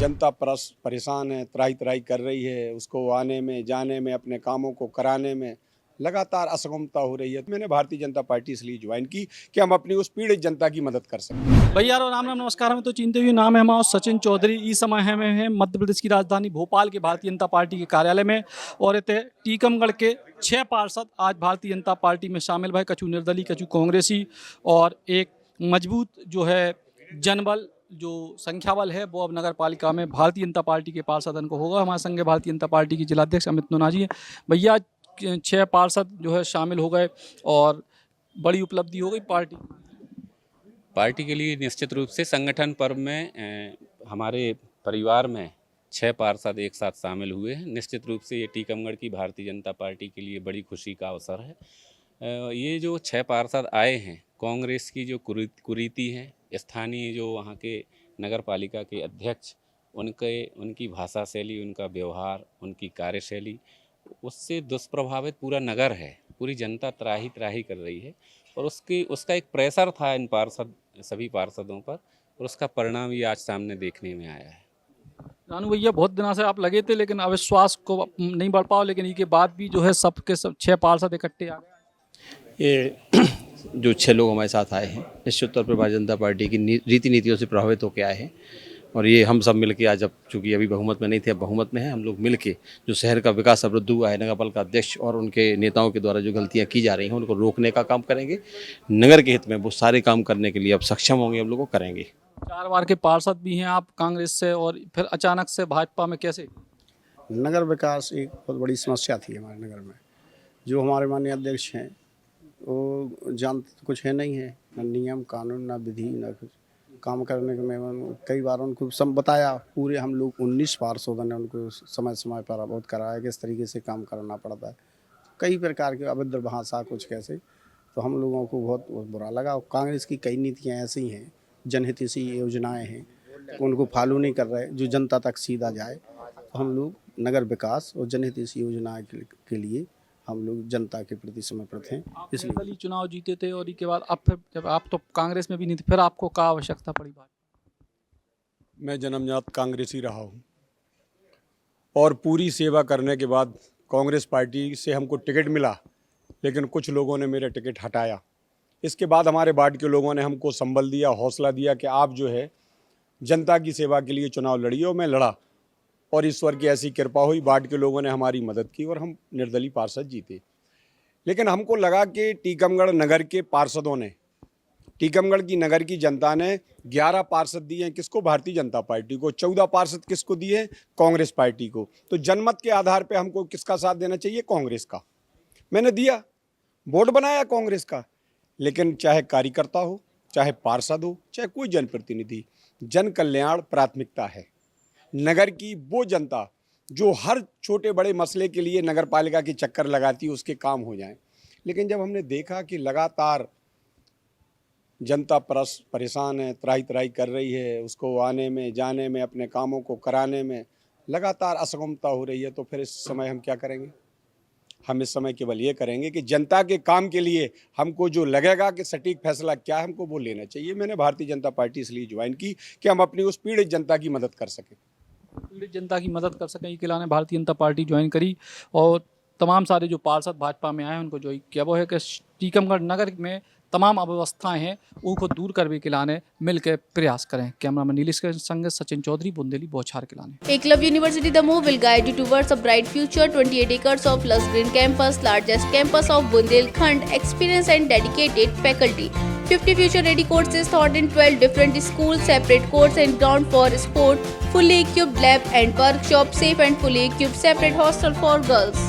जनता परेशान है, त्राही त्राही कर रही है, उसको आने में जाने में अपने कामों को कराने में लगातार असमता हो रही है। मैंने भारतीय जनता पार्टी इसलिए ज्वाइन की कि हम अपनी उस पीड़ित जनता की मदद कर सकें। भैया राम राम नमस्कार। हमें तो चिंते हुए नाम है हमारा सचिन चौधरी। इस समय है मध्य प्रदेश की राजधानी भोपाल के भारतीय जनता पार्टी के कार्यालय में और इतने टीकमगढ़ के 6 पार्षद आज भारतीय जनता पार्टी में शामिल भाई, कछु निर्दलीय कछु कांग्रेसी और एक मजबूत जो है जनबल जो संख्या बल है वो अब नगर पालिका में भारतीय जनता पार्टी के पार्षदन को होगा। हमारे संग भारतीय जनता पार्टी की जिलाध्यक्ष अमित नोनाजी है। भैया 6 पार्षद जो है शामिल हो गए और बड़ी उपलब्धि हो गई पार्टी के लिए। निश्चित रूप से संगठन पर्व में हमारे परिवार में 6 पार्षद एक साथ शामिल हुए हैं। निश्चित रूप से ये टीकमगढ़ की भारतीय जनता पार्टी के लिए बड़ी खुशी का अवसर है। ये जो 6 पार्षद आए हैं, कांग्रेस की जो कुरीति है, स्थानीय जो वहाँ के नगर पालिका के अध्यक्ष, उनकी भाषा शैली, उनका व्यवहार, उनकी कार्यशैली, उससे दुष्प्रभावित पूरा नगर है, पूरी जनता त्राही त्राही कर रही है और उसका एक प्रेशर था इन सभी पार्षदों पर और उसका परिणाम ये आज सामने देखने में आया है। रानू भैया, बहुत दिनों से आप लगे थे लेकिन अविश्वास को नहीं बढ़ पाओ, लेकिन इसके बाद भी जो है सबके सब 6 पार्षद इकट्ठे आ गए। ये जो 6 लोग हमारे साथ आए हैं निश्चित तौर पर भारतीय जनता पार्टी की रीति नीतियों से प्रभावित होकर आए हैं और ये हम सब मिलके आज, अब चूँकि अभी बहुमत में नहीं थे, अब बहुमत में है, हम लोग मिलके जो शहर का विकास अवरुद्ध हुआ है, नगर पालिका अध्यक्ष और उनके नेताओं के द्वारा जो गलतियां की जा रही हैं उनको रोकने का काम करेंगे। नगर के हित में वो सारे काम करने के लिए अब सक्षम होंगे, हम लोग को करेंगे। 4 बार के पार्षद भी हैं आप कांग्रेस से और फिर अचानक से भाजपा में कैसे? नगर विकास एक बहुत बड़ी समस्या थी हमारे नगर में। जो हमारे माननीय अध्यक्ष हैं वो जानते कुछ है नहीं है, न नियम कानून, न विधि, न कुछ काम करने में। कई बार उनको सब बताया, पूरे हम लोग 19 पार्षदों ने उनको समय समय पर अवगत कराया कि इस तरीके से काम करना पड़ता है। कई प्रकार के अभद्र भाषा कुछ कैसे, तो हम लोगों को बहुत बुरा लगा। कांग्रेस की कई नीतियाँ ऐसी हैं, जनहितैषी योजनाएं हैं, उनको फॉलो नहीं कर रहे जो जनता तक सीधा जाए। तो हम लोग नगर विकास और जनहितैषी योजनाएं के लिए हम लोग जनता के प्रति समर्पित हैं। इसलिए चुनाव जीते थे और इसके बाद अब फिर जब आप तो कांग्रेस में भी नहीं थे, फिर आपको क्या आवश्यकता पड़ी? बात, मैं जन्मजात कांग्रेसी रहा हूँ और पूरी सेवा करने के बाद कांग्रेस पार्टी से हमको टिकट मिला, लेकिन कुछ लोगों ने मेरा टिकट हटाया। इसके बाद हमारे वार्ड के लोगों ने हमको संबल दिया, हौसला दिया कि आप जो है जनता की सेवा के लिए चुनाव लड़िए, और मैं लड़ा और ईश्वर की ऐसी कृपा हुई, वार्ड के लोगों ने हमारी मदद की और हम निर्दलीय पार्षद जीते। लेकिन हमको लगा कि टीकमगढ़ नगर के पार्षदों ने, टीकमगढ़ की नगर की जनता ने 11 पार्षद दिए हैं किसको? भारतीय जनता पार्टी को। 14 पार्षद किसको दिए? कांग्रेस पार्टी को। तो जनमत के आधार पर हमको किसका साथ देना चाहिए? कांग्रेस का। मैंने दिया, वोट बनाया कांग्रेस का। लेकिन चाहे कार्यकर्ता हो, चाहे पार्षद हो, चाहे कोई जनप्रतिनिधि, जन कल्याण प्राथमिकता है। नगर की वो जनता जो हर छोटे बड़े मसले के लिए नगर पालिका की चक्कर लगाती है, उसके काम हो जाएं। लेकिन जब हमने देखा कि लगातार जनता परेशान है, त्राही त्राही कर रही है, उसको आने में जाने में अपने कामों को कराने में लगातार असमता हो रही है, तो फिर इस समय हम क्या करेंगे? हम इस समय केवल ये करेंगे कि जनता के काम के लिए हमको जो लगेगा कि सटीक फैसला क्या है, हमको वो लेना चाहिए। मैंने भारतीय जनता पार्टी इसलिए ज्वाइन की कि हम अपनी उस पीड़ित जनता की मदद कर सकें। पीड़ित जनता की मदद कर सकें, इसके लिए भारतीय जनता पार्टी ज्वाइन करी और तमाम सारे जो पार्षद भाजपा में आए उनको जो किया वो है कि टीकमगढ़ नगर में तमाम अव्यवस्थाएं हैं उनको दूर करने के लिए मिलकर प्रयास करें। कैमरामैन नीलेश के संग सचिन चौधरी, बुंदेली बौछार के लाने। Eklavya university Damoh will guide you towards a bright future. 28 acres of lush green campus, largest campus of Bundelkhand, experienced and dedicated faculty. 50 future-ready courses taught in 12 different schools, separate courts and ground for sport, fully equipped lab and workshop, safe and fully equipped separate hostel for girls.